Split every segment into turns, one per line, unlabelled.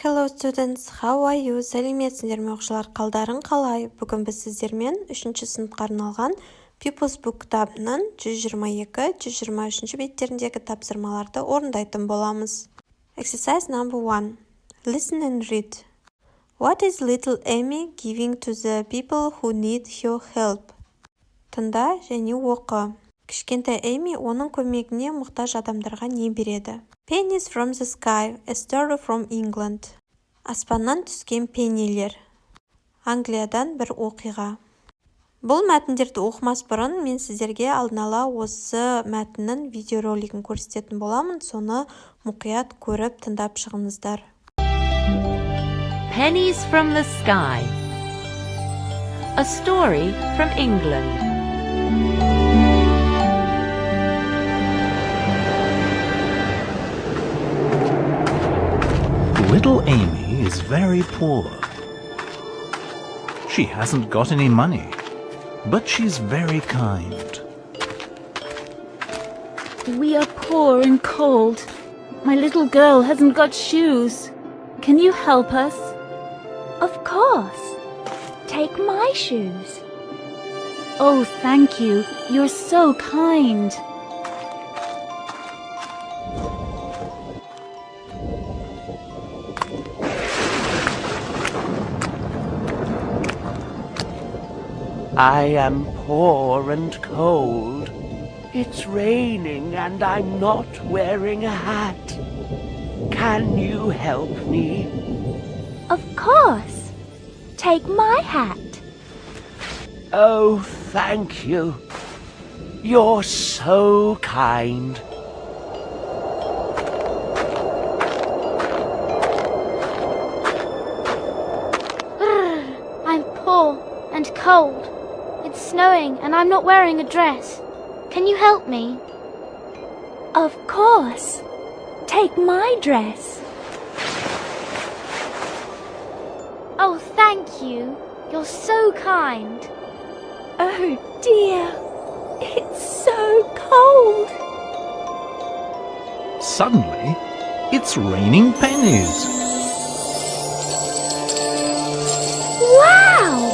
Hello students, how are you? Сәлеметсіңдер ме оқушылар, қалдарың қалай? Бүгін біз сіздермен 3-ші сыныпқа арналған People's Book кітабының 122-123 беттеріндегі тапсырмаларды орындайтын боламыз. Exercise number 1. Listen and read. What is little Amy giving to the people who need her help? Тыңда және оқы. Кішкентай Эми оның көмегіне мұқтаж адамдарға не береді? Pennies from the sky, a story from England. Аспаннан түскен пеннилер. Англиядан бір оқиға. Бұл мәтіндерді оқымас бұрын мен сіздерге алдын ала осы мәтіннің видеоролигін көрсететін боламын, соны мұқият көріп тыңдап шығыңыздар.
Pennies from the sky. A story from England.
Little Amy is very poor. She hasn't got any money, but she's very kind.
We are poor and cold. My little girl hasn't got shoes. Can you help us? Of course. Take my shoes. Oh, thank you. You're so kind.
I am poor and cold. It's raining and I'm not wearing a hat. Can you help me?
Of course. Take my hat.
Oh, thank you. You're so kind.
I'm poor and cold. It's snowing and I'm not wearing a dress. Can you help me?
Of course. Take my dress.
Oh, thank you. You're so kind.
Oh dear. It's so cold.
Suddenly, it's raining pennies.
Wow!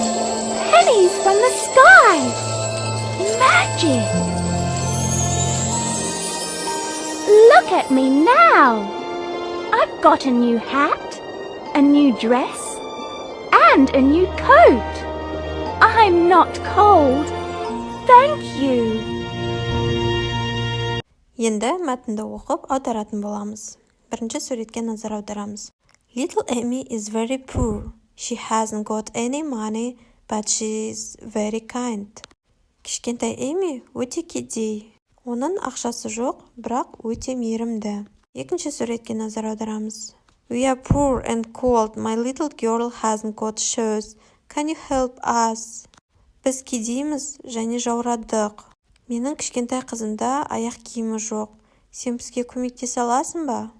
Pennies from the sky! Magic! Look at me now! I've got a new hat, a new dress, and a new coat. I'm not cold. Thank you.
Енді мәтінді оқып аударатын боламыз. Бірінші суретке назар аударамыз. Little Amy is very poor. She hasn't got any money, but she's very kind. Кішкентай Эми өте кедей. Оның ақшасы жоқ, бірақ өте мейірімді. Екінші суретке назар аударамыз. We are poor and cold. My little girl hasn't got shoes. Can you help us? Біз кедейміз және жаурадық. Менің кішкентай қызымда аяқ киімі жоқ. Сен бізге көмектесе аласың ба?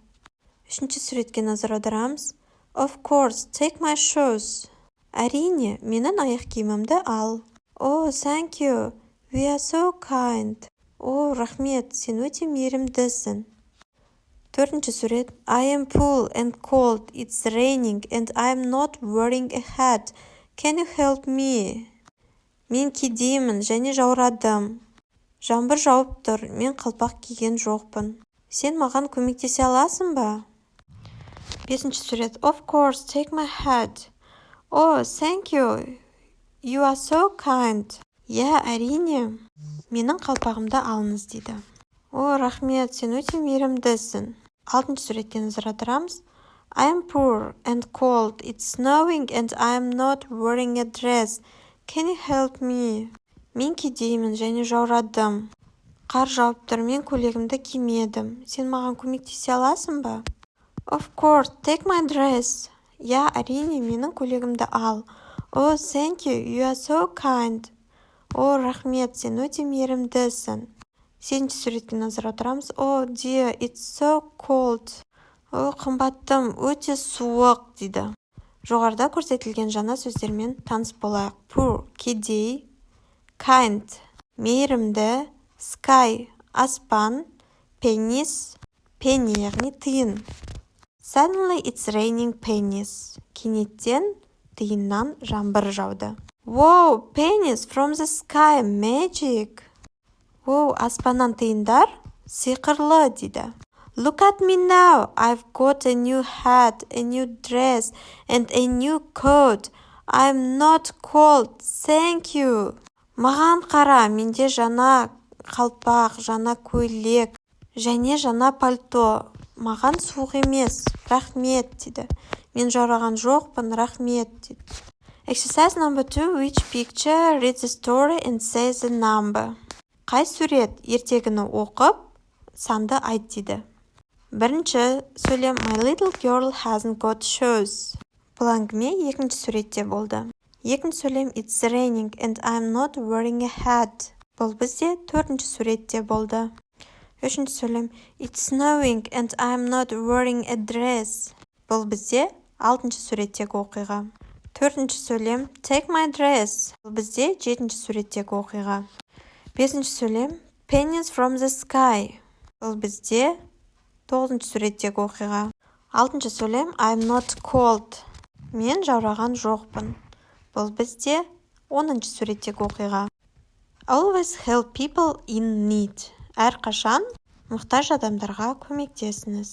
Үшінші суретке назар аударамыз. Of course, take my shoes. Әрине, менің аяқ киімімді ал. Oh, thank you. We are so kind. О, рахмет, сен өте мейірімдісің. Төртінші сурет. I am poor and cold. It's raining and I'm not wearing a hat. Can you help me? Мен кедеймін және жаурадым. Жаңбыр жауып тұр, мен қалпақ киген жоқпын. Сен маған көмектесе аласың ба? Бесінші сурет. Of course, take my hat. Oh, thank you. You are so kind. Я, әрине. Менің қалпағымды алыңыз дейді. О, рахмет, сен өте мейірімдісің. Алтыншы суретке назар аударамыз. I am poor and cold. It's snowing and I am not wearing a dress. Can you help me? Мен кедеймін және жаурадым. Қар жауып тұр, мен көйлегімді кимедім. Сен маған көмектесе аласың ба? Of course, take my dress. Я, әрине, менің көйлегімді ал. Oh, thank you. You are so kind. О, рахмет, сен өте мейірімдісің. Сегізінші суретке назар аударамыз. Oh dear, it's so cold. О, қымбаттым, өте суық дейді. Жоғарыда көрсетілген жаңа сөздермен таныс болайық. Poor, кедей, kind, мейірімді, sky, аспан, pennies, penny, яғни тиын. Suddenly it's raining pennies. Кенеттен тиыннан жаңбыр жауды. Wow, pennies from the sky, magic. Wow, аспаннан тиындар сиқырлы дейді. Look at me now. I've got a new hat, a new dress, and a new coat. I'm not cold. Thank you. Маған қара, менде жаңа қалпақ, жаңа көйлек, және жаңа пальто. Маған суық емес, рахмет дейді. Мен жараған жоқпын, рахмет дейді. Exercise number 2. Which picture? Read the story and say the number. Қай сурет? Ертегіні оқып, санды айт дейді. Бірінші сөйлем My little girl hasn't got shoes. Бұл әңгіме екінші суретте болды. Екінші сөйлем It's raining and I'm not wearing a hat. Бұл бізде төртінші суретте болды. Үшінші сөйлем It's snowing and I'm not wearing a dress. Бұл бізде алтыншы суреттегі оқиға. Төртінші сөйлем Take my dress. Бұл бізде жетінші суреттегі оқиға. Бесінші сөйлем Pennies from the sky. Бұл бізде тоғызыншы суреттегі оқиға. Алтыншы сөйлем I'm not cold. Мен жаураған жоқпын. Бұл бізде 10-шы суреттегі оқиға. Always help people in need. Әрқашан мұқтаж адамдарға көмектесіңіз.